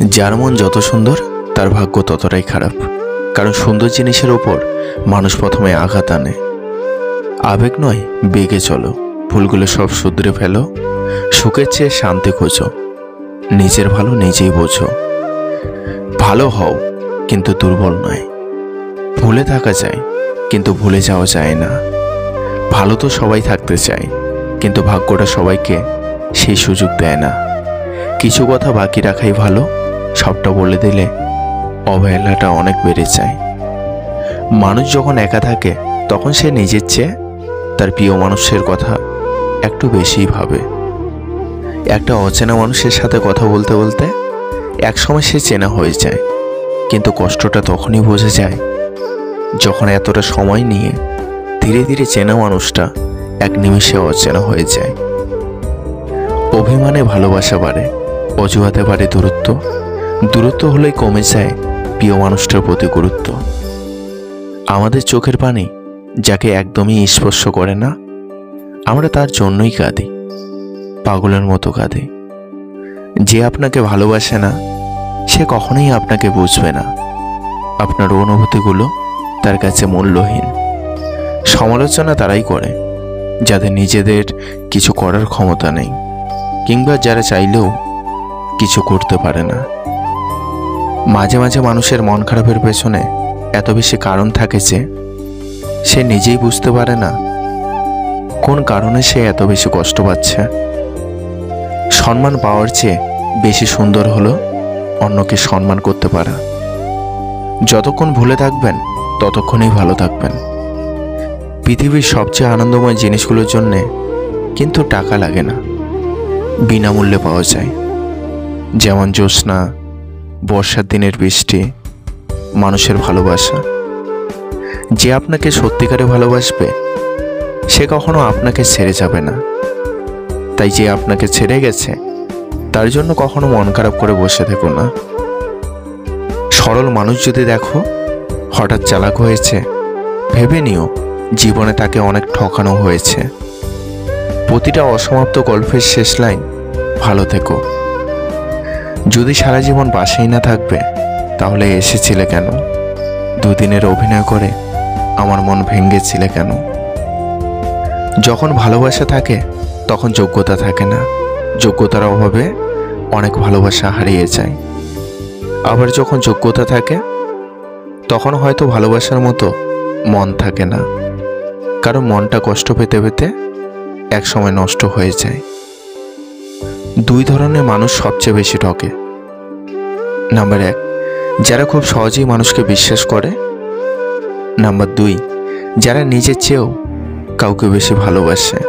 যার মন যত সুন্দর তার ভাগ্য ততটাই খারাপ। কারণ সুন্দর জিনিসের ওপর মানুষ প্রথমে আঘাত আনে। আবেগ নয়, বেগে চলো, ভুলগুলো সব শুধরে ফেলো, সুখের চেয়ে শান্তি খোঁজো, নিজের ভালো নিজেই বোঝো। ভালো হও কিন্তু দুর্বল নয়। ভুলে থাকা যায় কিন্তু ভুলে যাওয়া যায় না। ভালো তো সবাই থাকতে চায়, কিন্তু ভাগ্যটা সবাইকে সেই সুযোগ দেয় না। কিছু কথা বাকি রাখাই ভালো, সবটা বলে দিলে অবহেলাটা অনেক বেড়ে যায়। মানুষ যখন একা থাকে তখন সে নিজের চেয়ে তার প্রিয় মানুষের কথা একটু বেশিই ভাবে। একটা অচেনা মানুষের সাথে কথা বলতে বলতে একসময় সে চেনা হয়ে যায়, কিন্তু কষ্টটা তখনই বোঝা যায় যখন এতটা সময় নিয়ে ধীরে ধীরে চেনা মানুষটা এক নিমিষে অচেনা হয়ে যায়। অভিমানে ভালোবাসা বাড়ে, অজুহাতে বাড়ে দূরত্ব, দূরত্ব হলেই কমে যায় প্রিয় মানুষটার প্রতি গুরুত্ব। আমাদের চোখের পানি যাকে একদমই স্পর্শ করে না, আমরা তার জন্যই কাঁদি, পাগলের মতো কাঁদি। যে আপনাকে ভালোবাসে না সে কখনোই আপনাকে বুঝবে না। আপনার অনুভূতিগুলো তার কাছে মূল্যহীন। সমালোচনা তারাই করে যাদের নিজেদের কিছু করার ক্ষমতা নেই, কিংবা যারা চাইলেও কিছু করতে পারে না। মাঝে মাঝে মানুষের মন খারাপের পেছনে এত বেশি কারণ থাকে যে সে নিজেই বুঝতে পারে না কোন কারণে সে এত বেশি কষ্ট পাচ্ছে। সম্মান পাওয়ার চেয়ে বেশি সুন্দর হলো অন্যকে সম্মান করতে পারা। যতক্ষণ ভুলে থাকবেন ততক্ষণই ভালো থাকবেন। পৃথিবীর সবচেয়ে আনন্দময় জিনিসগুলোর জন্যে কিন্তু টাকা লাগে না, বিনামূল্যে পাওয়া যায়। যেমন জ্যোৎস্না, বর্ষার দিনের বৃষ্টি, মানুষের ভালোবাসা। যে আপনাকে সত্যিকারে ভালোবাসবে সে কখনো আপনাকে ছেড়ে যাবে না। তাই যে আপনাকে ছেড়ে গেছে তার জন্য কখনো মন খারাপ করে বসে থেকো না। সরল মানুষ যদি দেখো হঠাৎ চালাক হয়েছে, ভেবে নিও জীবনে তাকে অনেক ঠকানো হয়েছে। প্রতিটা অসমাপ্ত গল্পের শেষ লাইন ভালো থেকো। যদি সারা জীবন পাশেই না থাকবে তাহলে এসেছিলে কেন? দুদিনের অভিনয় করে আমার মন ভেঙেছিলে কেন? যখন ভালোবাসা থাকে তখন যোগ্যতা থাকে না, যোগ্যতার অভাবে অনেক ভালোবাসা হারিয়ে যায়। আবার যখন যোগ্যতা থাকে তখন হয়তো ভালোবাসার মতো মন থাকে না, কারণ মনটা কষ্ট পেতে পেতে একসময় নষ্ট হয়ে যায়। দুই ধরনের মানুষ সবচেয়ে বেশি ঠকে। নাম্বার 1, যারা খুব সহজেই মানুষকে বিশ্বাস করে। নাম্বার 2, যারা নিজের চেয়েও কাউকে বেশি ভালোবাসে।